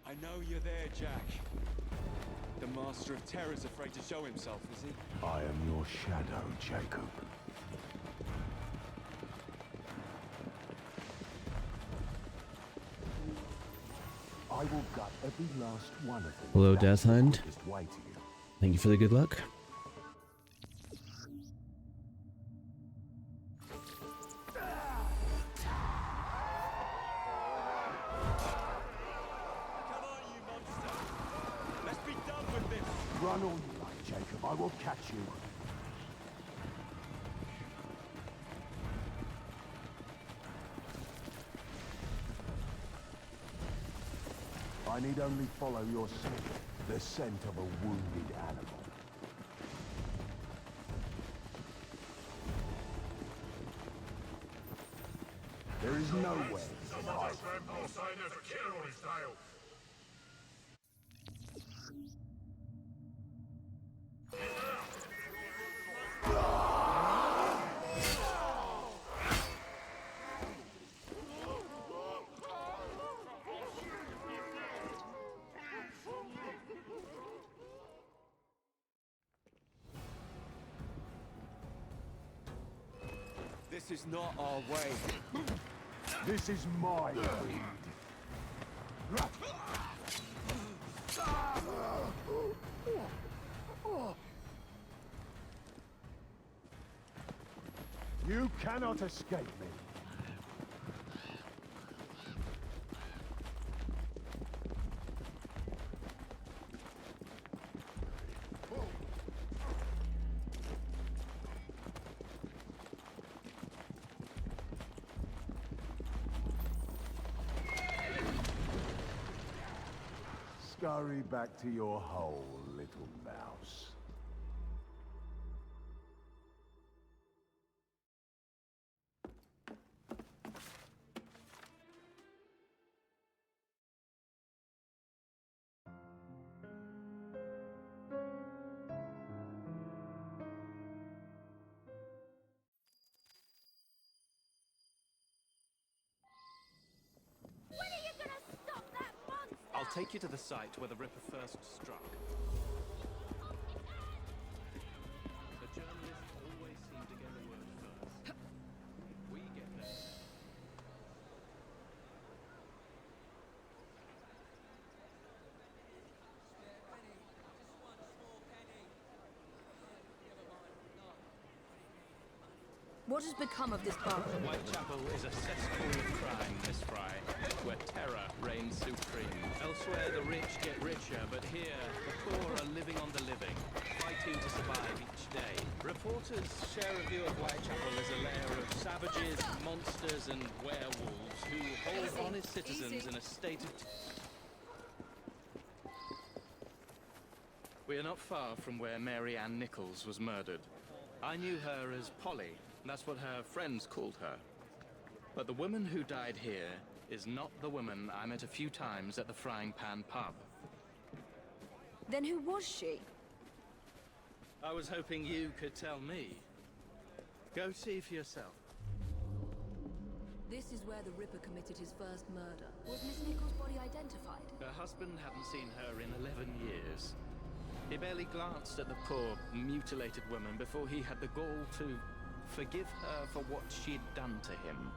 I know you're there, Jack. The Master of Terror's afraid to show himself, is he? I am your shadow, Jacob. I will gut every last one of them. Hello, Death Hunt. Just waiting. Thank you for the good luck. Run all you like, Jacob. I will catch you. I need only follow your scent, the scent of a wounded animal. There is nowhere to hide. This is not our way. This is my breed. You cannot escape me. Scurry back to your hole, little mouse. I'll take you to the site where the Ripper first struck. The journalists always seem to get the word first. We get there. What has become of this bar? Whitechapel is a cesspool of crime, Miss Fry, where terror reigns supreme. Elsewhere, the rich get richer, but here, the poor are living on the living, fighting to survive each day. Reporters share a view of Whitechapel as a lair of savages, monsters, and werewolves who hold honest citizens in a state of... We are not far from where Mary Ann Nichols was murdered. I knew her as Polly. That's what her friends called her. But the woman who died here is not the woman I met a few times at the Frying Pan pub. Then who was she? I was hoping you could tell me. Go see for yourself. This is where the Ripper committed his first murder. Was Miss Nichols' body identified? Her husband hadn't seen her in 11 years. He barely glanced at the poor, mutilated woman before he had the gall to forgive her for what she'd done to him.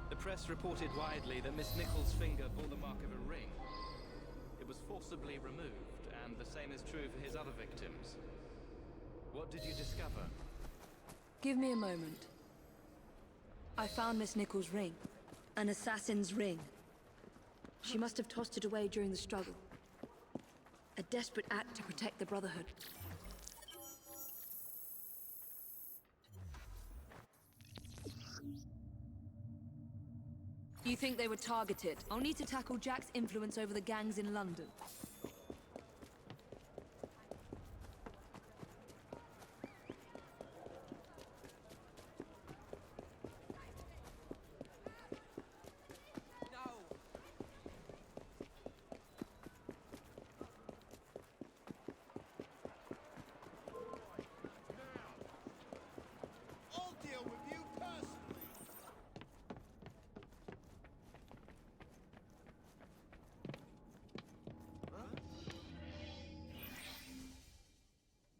The press reported widely that Miss Nichols' finger bore the mark of a ring. It was forcibly removed, and the same is true for his other victims. What did you discover? Give me a moment. I found Miss Nichols' ring. An assassin's ring. She must have tossed it away during the struggle. A desperate act to protect the Brotherhood. You think they were targeted? I'll need to tackle Jack's influence over the gangs in London.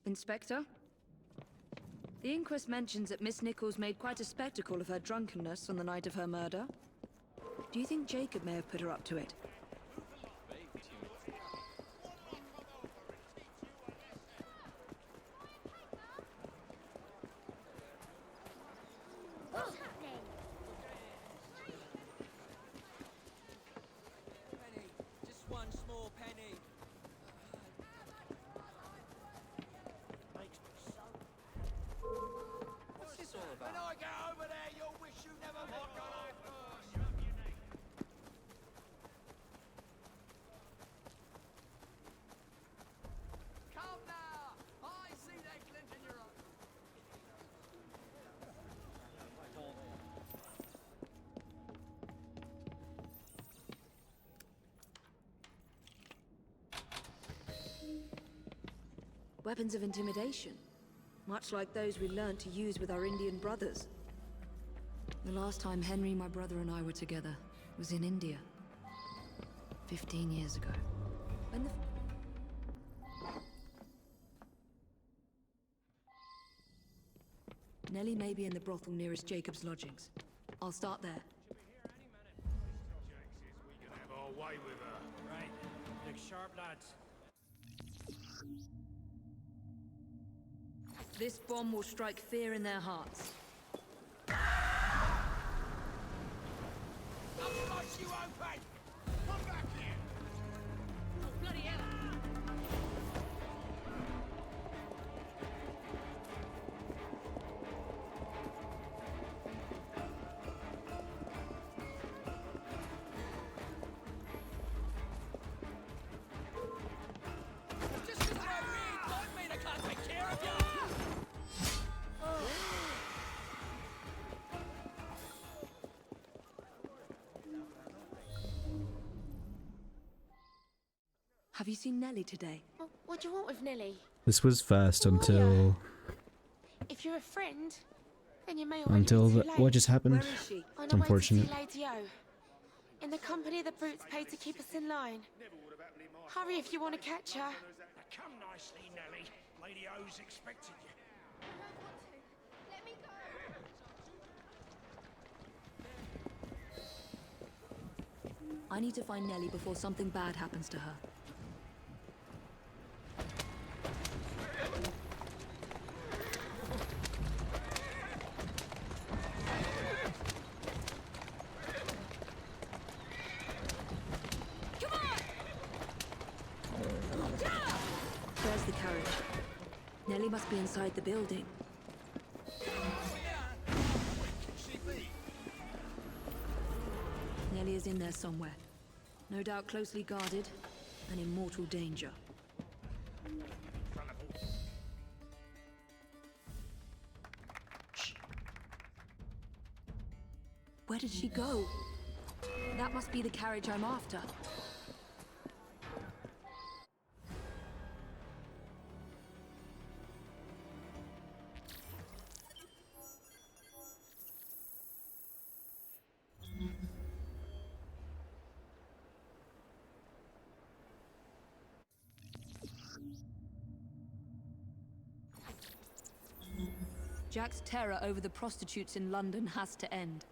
Inspector? The inquest mentions that Miss Nichols made quite a spectacle of her drunkenness on the night of her murder. Do you think Jacob may have put her up to it? What's happening? Penny, just one small penny. Makes me so. What's this all about? When I get over there, you'll wish you never walked on it first. Come now! I see that glint in your eye. Weapons of intimidation. Much like those we learned to use with our Indian brothers. The last time Henry, my brother, and I were together was in India. 15 years ago. When the... Nellie may be in the brothel nearest Jacob's lodgings. I'll start there. We can have our way with her. Right. Look sharp, lads. This bomb will strike fear in their hearts. I'll slice you open! Come back here! Oh, bloody hell! Just 'cause I'm here don't mean I can't take care of you! Have you seen Nellie today? What do you want with Nelly? This was first until If you're a friend, then you may already be too late. what just happened. Where is she? On It's our way to unfortunate. see Lady O. In the company the brutes paid to keep us in line. Hurry if you want to catch her. Come nicely, Nelly. Lady O's expecting you. Let me go. I need to find Nellie before something bad happens to her. There's the carriage. Nellie must be inside the building. Nellie is in there somewhere. No doubt closely guarded and in mortal danger. Where did she go? That must be the carriage I'm after. Jack's terror over the prostitutes in London has to end.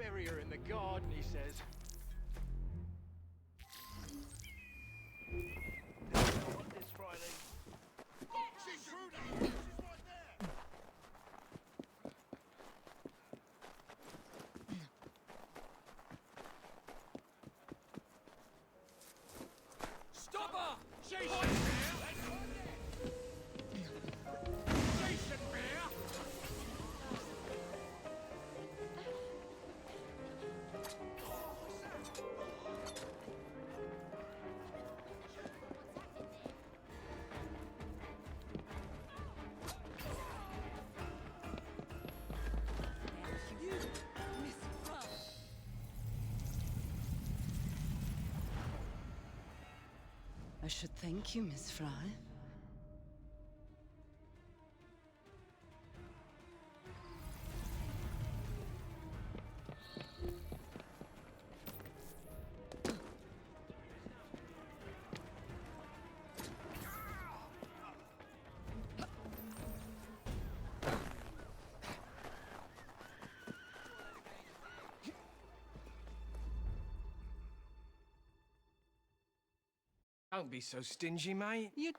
bury her in the garden, he says. What this Friday? She's right there. Stop her! She's I should thank you, Miss Fry. Don't be so stingy, mate. You...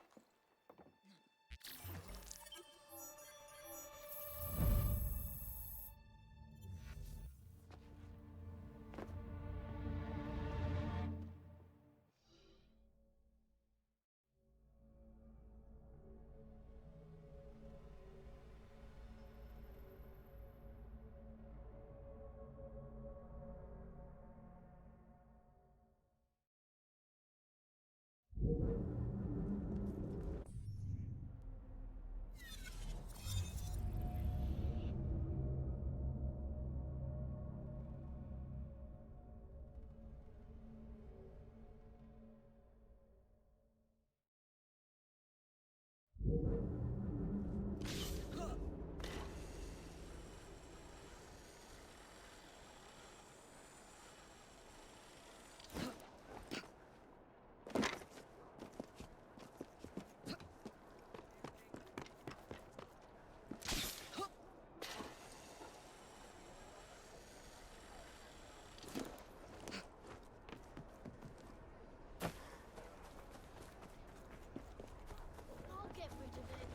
I'll get rid of it.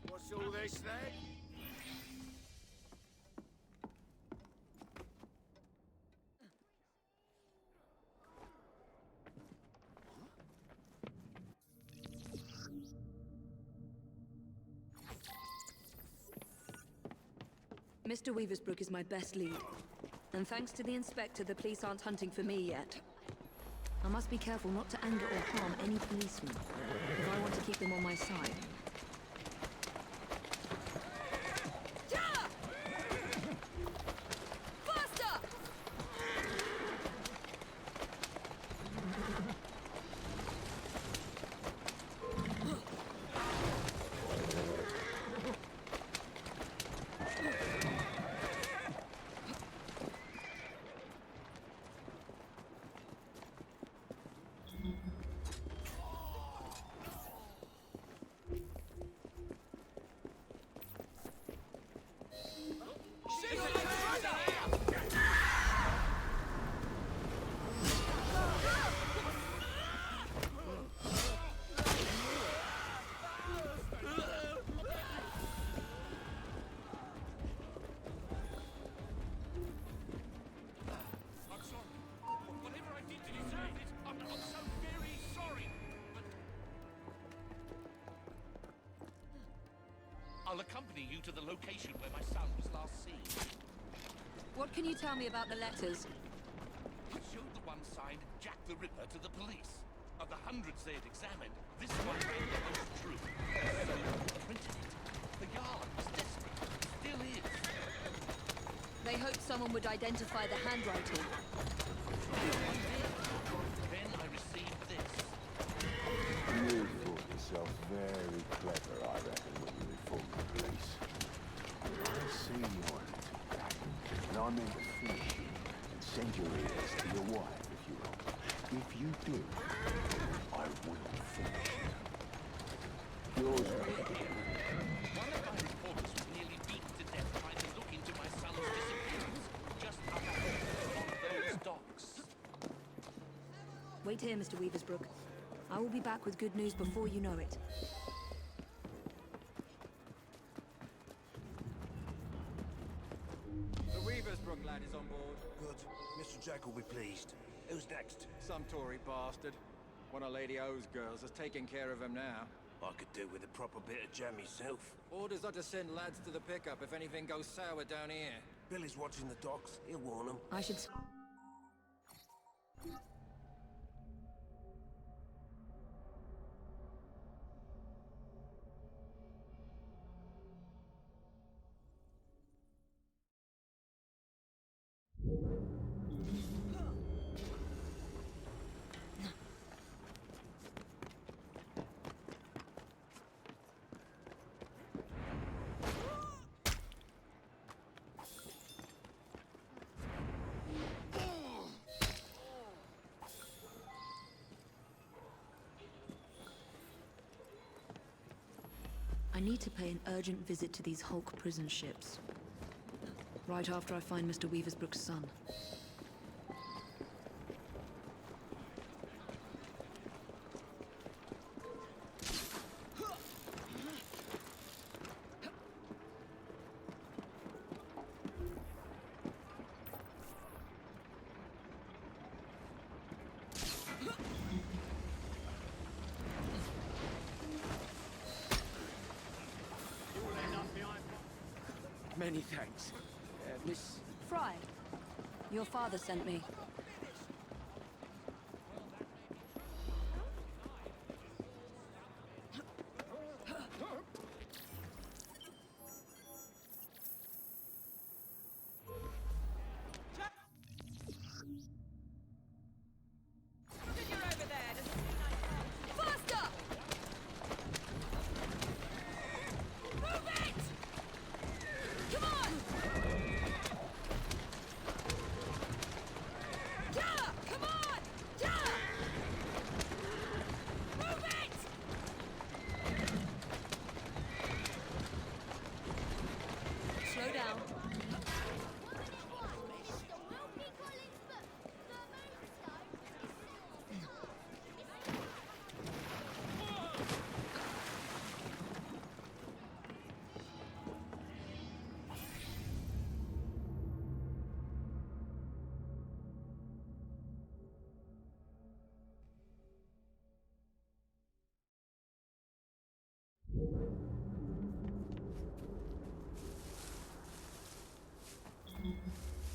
What's all this, then? Mr. Weaversbrook is my best lead. And thanks to the inspector, the police aren't hunting for me yet. I must be careful not to anger or harm any policemen, if I want to keep them on my side. I'll accompany you to the location where my son was last seen. What can you tell me about the letters? I showed the one signed Jack the Ripper to the police. Of the hundreds they had examined, this one rang the most true. So they printed it. The Yard was desperate. Still is. They hoped someone would identify the handwriting. Then I received this. You thought yourself very clever, I reckon, when you reformed the police. I see your attitude, and I meant to finish you and send your ears to your wife, if you will. If you do, I will finish you. Yours, One of my reporters was nearly beaten to death trying to look into my son's disappearance. Wait here, Mr. Weaversbrook. I will be back with good news before you know it. The Weaversbrook lad is on board. Good. Mr. Jack will be pleased. Who's next? Some Tory bastard. One of Lady O's girls is taking care of him now. I could do with a proper bit of jam myself. Orders are to send lads to the pickup if anything goes sour down here. Billy's watching the docks. He'll warn them. I should... I need to pay an urgent visit to these Hulk prison ships. Right after I find Mr. Weaversbrook's son. Many thanks. Miss... Fry, your father sent me.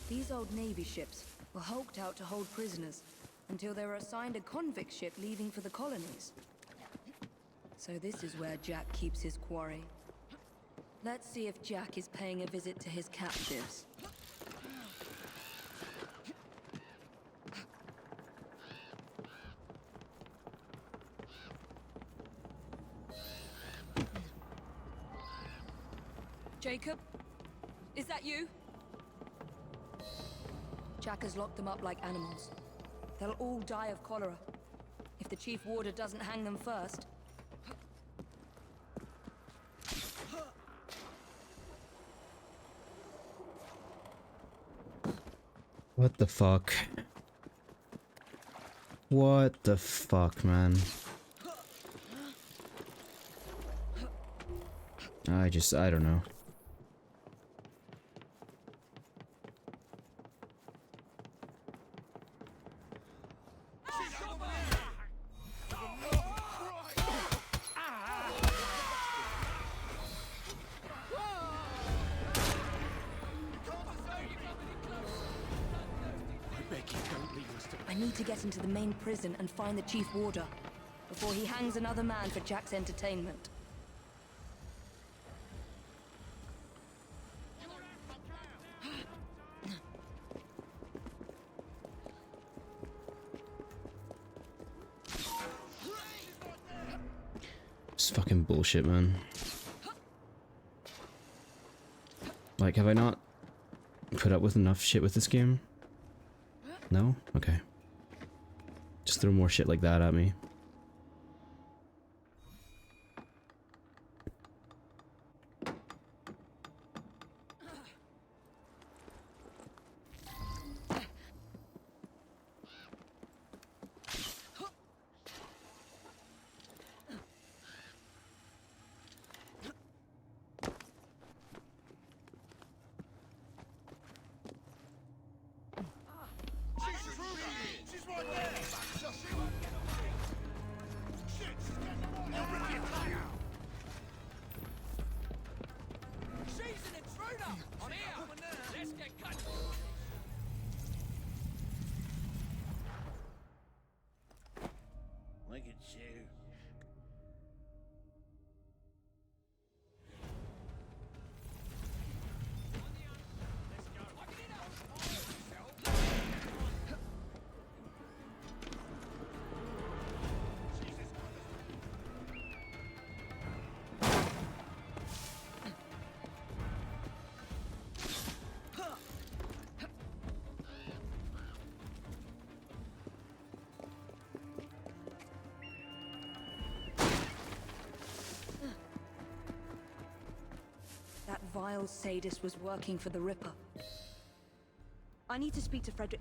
These old Navy ships were hulked out to hold prisoners until they were assigned a convict ship leaving for the colonies. So this is where Jack keeps his quarry. Let's see if Jack is paying a visit to his captives. Jacob? Is that you? Jack has locked them up like animals. They'll all die of cholera, if the Chief Warder doesn't hang them first. What the fuck? What the fuck, man? I don't know. I need to get into the main prison and find the Chief Warder before he hangs another man for Jack's entertainment. It's fucking bullshit, man. Like, have I not put up with enough shit with this game? No? Okay. Just throw more shit like that at me. you. That vile sadist was working for the Ripper. I need to speak to Frederick.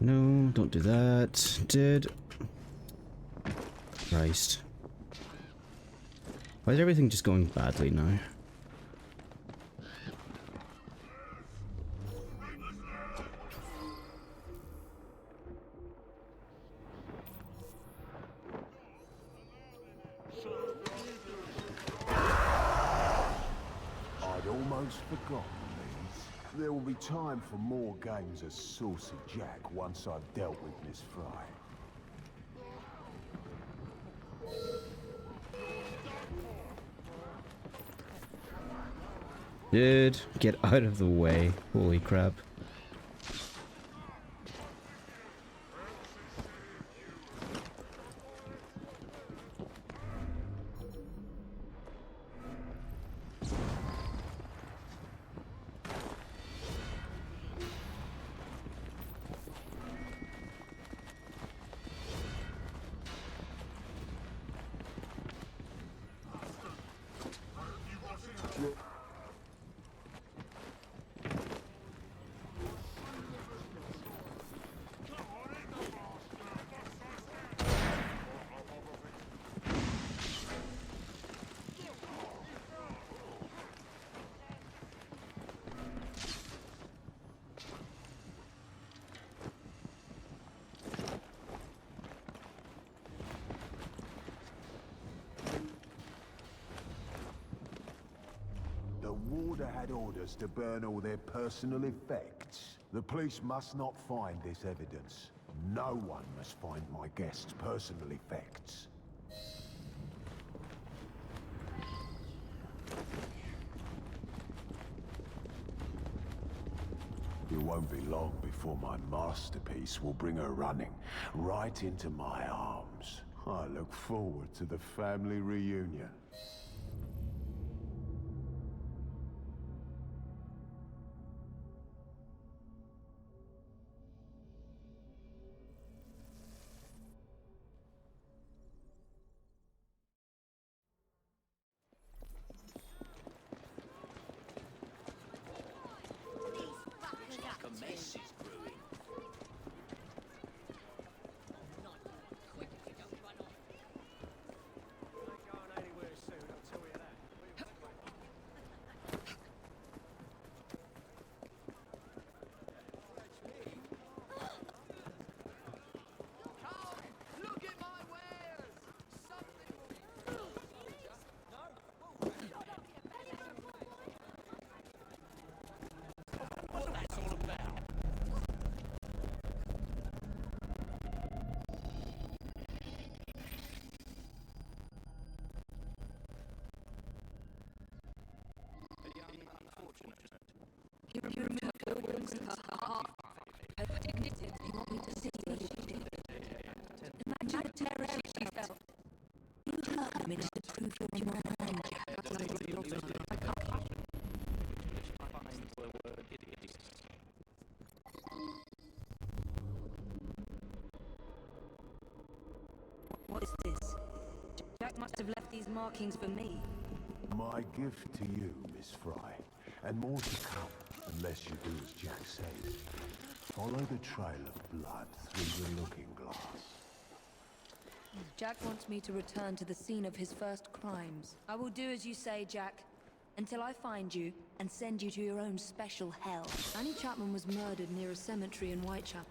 No, don't do that. Did. Christ. Why is everything just going badly now? I'd almost forgotten these. There will be time for more games as Saucy Jack once I've dealt with Miss Fry. Dude, get out of the way. Holy crap. The warder had orders to burn all their personal effects. The police must not find this evidence. No one must find my guest's personal effects. It won't be long before my masterpiece will bring her running right into my arms. I look forward to the family reunion. terror she felt. You hurt me to prove your humanity, Jack. That's a lot of time. I can't. What is this? Jack must have left these markings for me. My gift to you, Miss Fry. And more to come, unless you do as Jack said. Follow the trail of blood through the looking glass. Jack wants me to return to the scene of his first crimes. I will do as you say, Jack. Until I find you and send you to your own special hell. Annie Chapman was murdered near a cemetery in Whitechapel.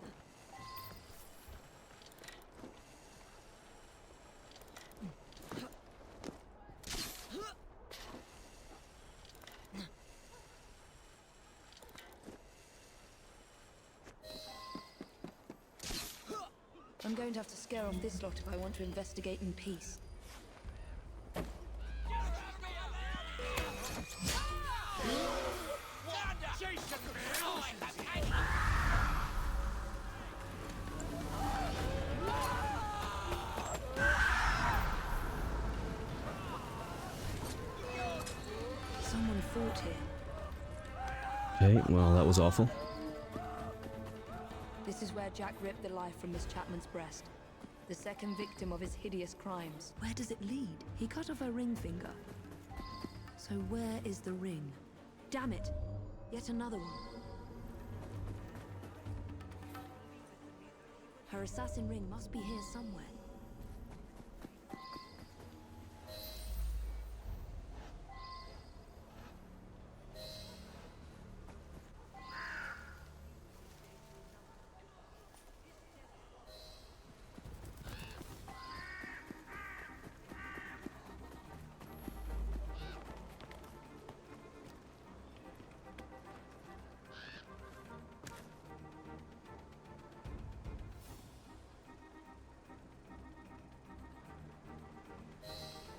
I'm going to have to scare off this lot if I want to investigate in peace. Someone fought here. Okay, well, that was awful. This is where Jack ripped the life from Miss Chapman's breast. The second victim of his hideous crimes. Where does it lead? He cut off her ring finger. So where is the ring? Damn it! Yet another one. Her assassin ring must be here somewhere.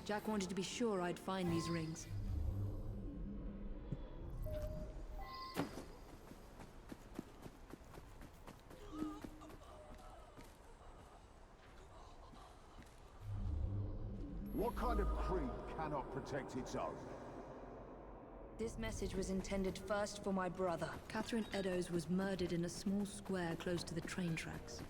Jack wanted to be sure I'd find these rings. What kind of creed cannot protect its own? This message was intended first for my brother. Catherine Eddowes was murdered in a small square close to the train tracks.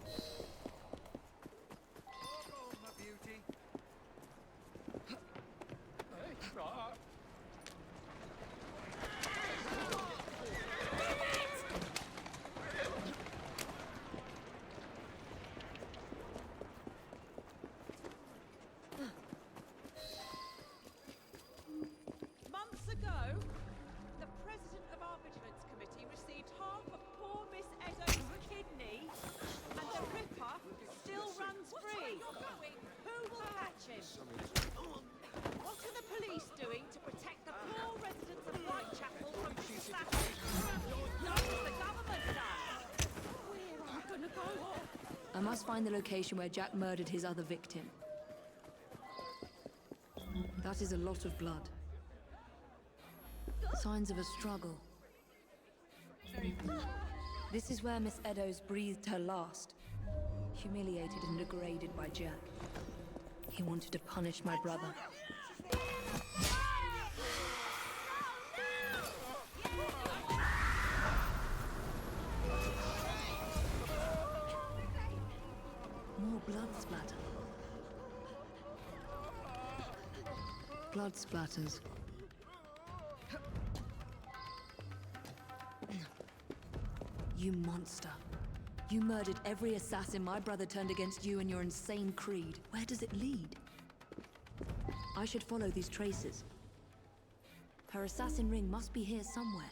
Months ago, the president of our vigilance committee received half of poor Miss Eddowes' kidney, and the Ripper still runs free. Who will catch him? What are the police doing to protect the poor residents of Whitechapel from assassins? What's the government done? Where am I gonna go? I must find the location where Jack murdered his other victim. That is a lot of blood. Signs of a struggle. This is where Miss Eddowes breathed her last. Humiliated and degraded by Jack. He wanted to punish my brother. More blood splatter. Blood splatters. You monster. You murdered every assassin my brother turned against you and your insane creed. Where does it lead? I should follow these traces. Her assassin ring must be here somewhere.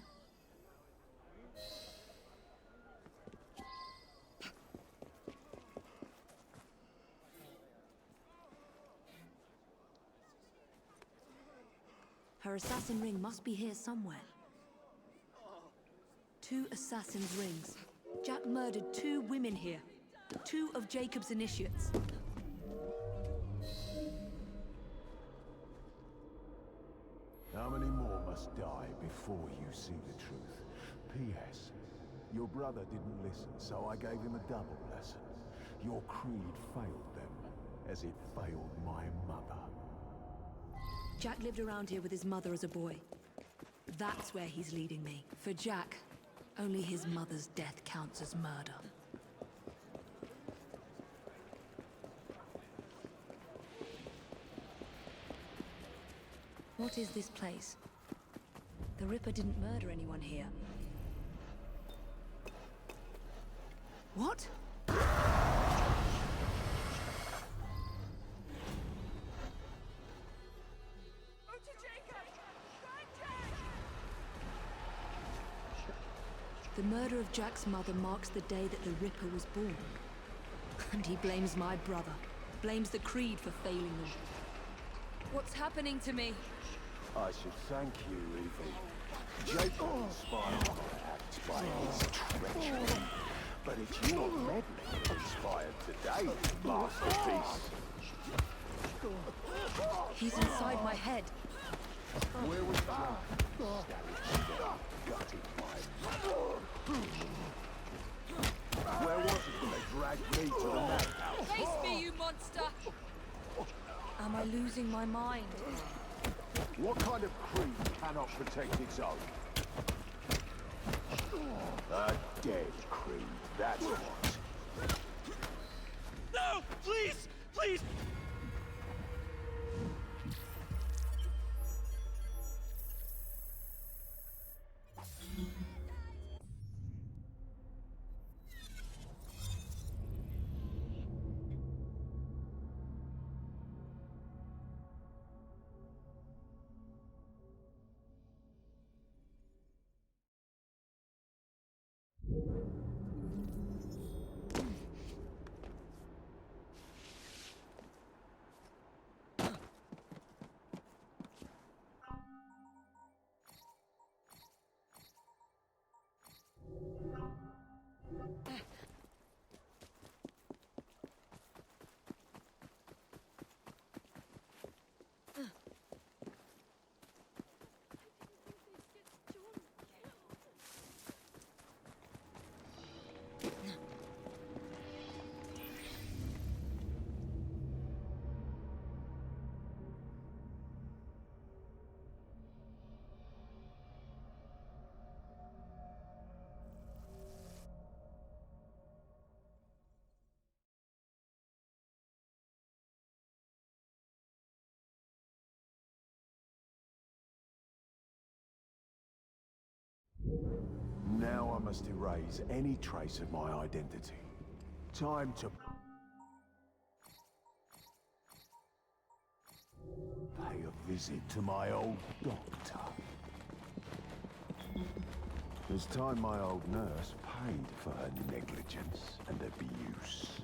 Her assassin ring must be here somewhere. 2 assassin's rings. Jack murdered 2 women here. 2 of Jacob's initiates. How many more must die before you see the truth? P.S. Your brother didn't listen, so I gave him a double lesson. Your creed failed them. as it failed my mother. Jack lived around here with his mother as a boy. That's where he's leading me. For Jack, only his mother's death counts as murder. What is this place? The Ripper didn't murder anyone here. What? The murder of Jack's mother marks the day that the Ripper was born. And he blames my brother. Blames the Creed for failing them. What's happening to me? I should thank you, Evie. Jacob inspired my acts by his treachery. But it's your meddling that inspired today's masterpiece. He's inside my head. Where was that? Gutted my mother. Where was it when they dragged me to the madhouse? Face me, you monster! Am I losing my mind? What kind of creed cannot protect its own? A dead creed, that's what. No! Please! Please! Now I must erase any trace of my identity. Time to pay a visit to my old doctor. It's time my old nurse paid for her negligence and abuse.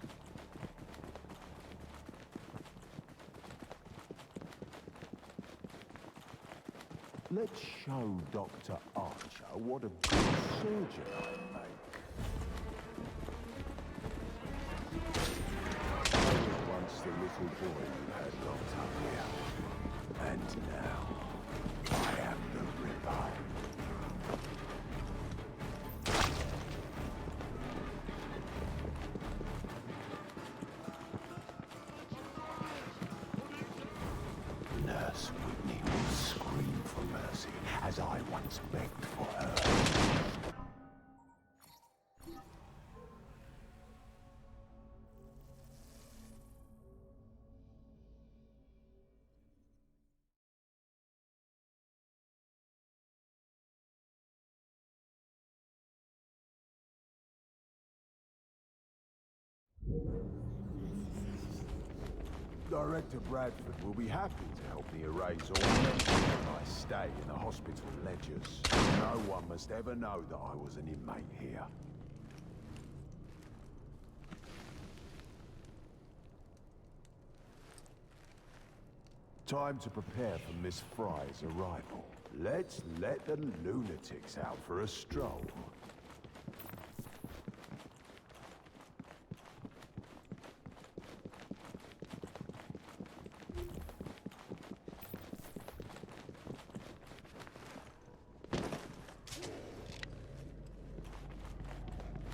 Let's show Dr. Archer what a good surgeon I make. I was once the little boy you had locked up here. And now, I am the Ripper. Nurse Whitney will scream for mercy, as I once begged for her. Director Bradford will be happy to help me erase all mention of my stay in the hospital ledgers. No one must ever know that I was an inmate here. Time to prepare for Miss Fry's arrival. Let's let the lunatics out for a stroll.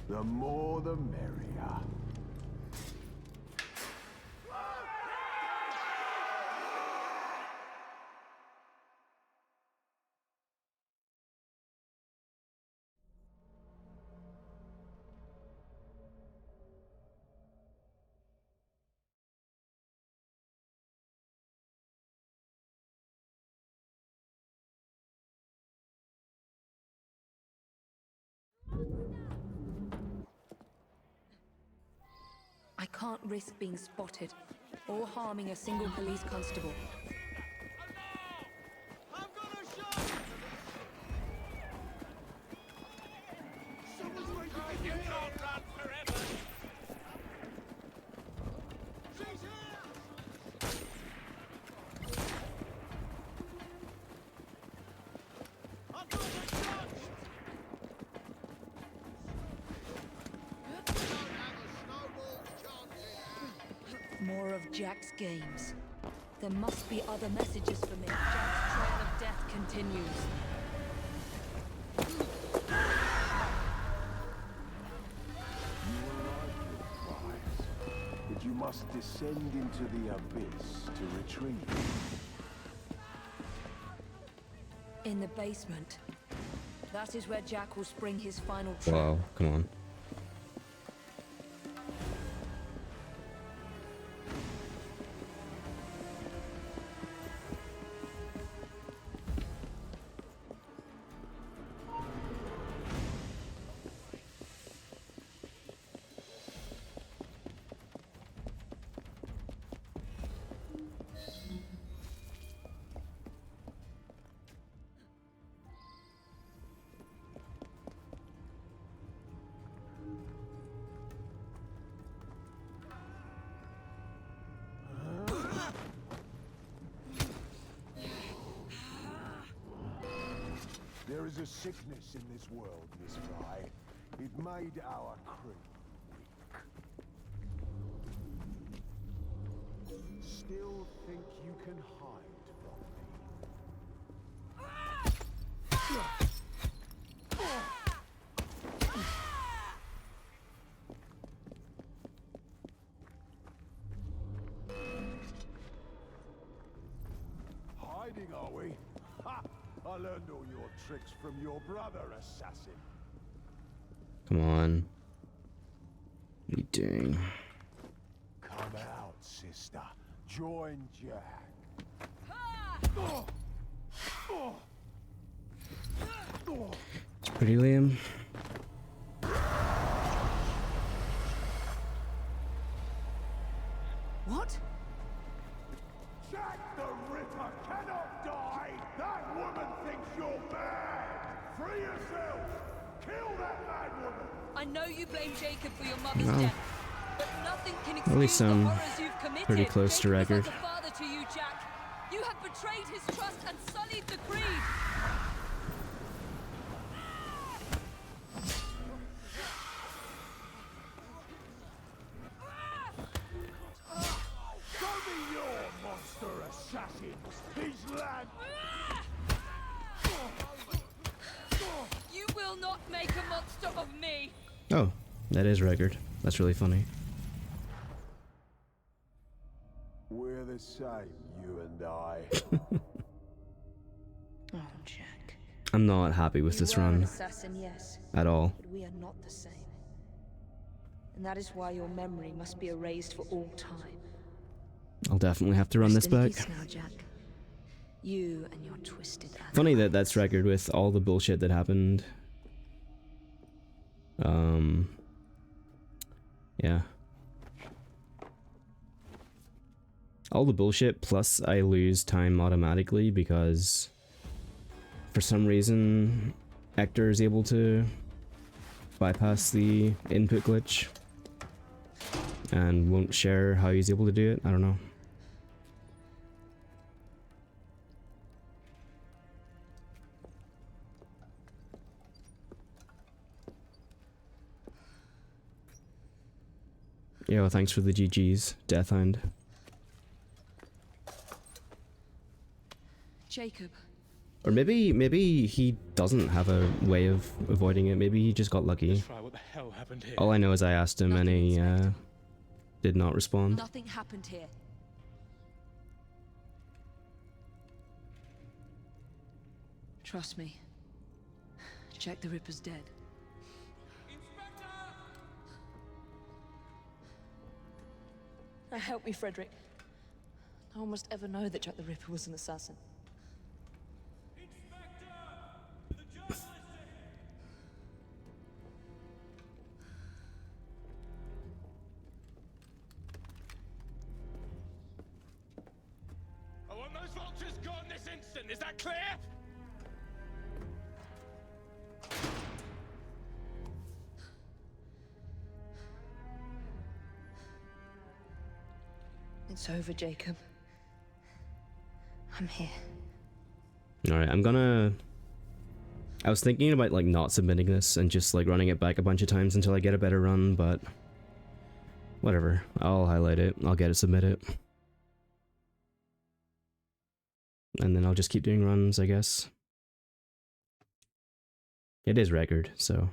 The more the merrier. I can't risk being spotted or harming a single police constable. You can't run forever. More of Jack's games. There must be other messages for me. Jack's trail of death continues. But you must descend into the abyss to retrieve it. In the basement. That is where Jack will spring his final trap. Wow, come on. There is a sickness in this world, Miss Fry. It made our crew weak. Still think you can hide from me? Hiding, are we? Ha! I learned all your tricks from your brother, assassin. Come on. What are you doing? Come out, sister. Join Jack. It's pretty lame. What? Jack the Ripper cannot die! That woman thinks you're bad! Free yourself! Kill that mad woman! I know you blame Jacob for your mother's Well, death, but nothing can at least excuse the I'm horrors you've committed. pretty close to Jacob record. is like a father to you, Jack. You have betrayed his trust and sullied the creed. Show me your monster assassin! These lads... You will not make a monster of me. Oh, that is record. That's really funny. We're the same, you and I. Oh, Jack. I'm not happy with this You are an run assassin, yes, at all. but we are not the same. And that is why your memory must be erased for all time. I'll definitely have to run this Rest in back. peace now, Jack. You and your twisted Funny that that's record with all the bullshit that happened. Yeah. All the bullshit plus I lose time automatically because for some reason Hector is able to bypass the input glitch and won't share how he's able to do it. I don't know. Yeah, well, thanks for the GG's, Death Hound. Jacob. Or maybe he doesn't have a way of avoiding it. Maybe he just got lucky. What the hell happened here? All I know is I asked him and he did not respond. Nothing happened here. Trust me. Jack the Ripper's dead. Now help me, Frederick. No one must ever know that Jack the Ripper was an assassin. Archer's gone this instant, is that clear? It's over, Jacob. I'm here. Alright, I'm gonna... I was thinking about like not submitting this and just like running it back a bunch of times until I get a better run, but... whatever. I'll highlight it, I'll get it submitted. And then I'll just keep doing runs, I guess. It is record, so...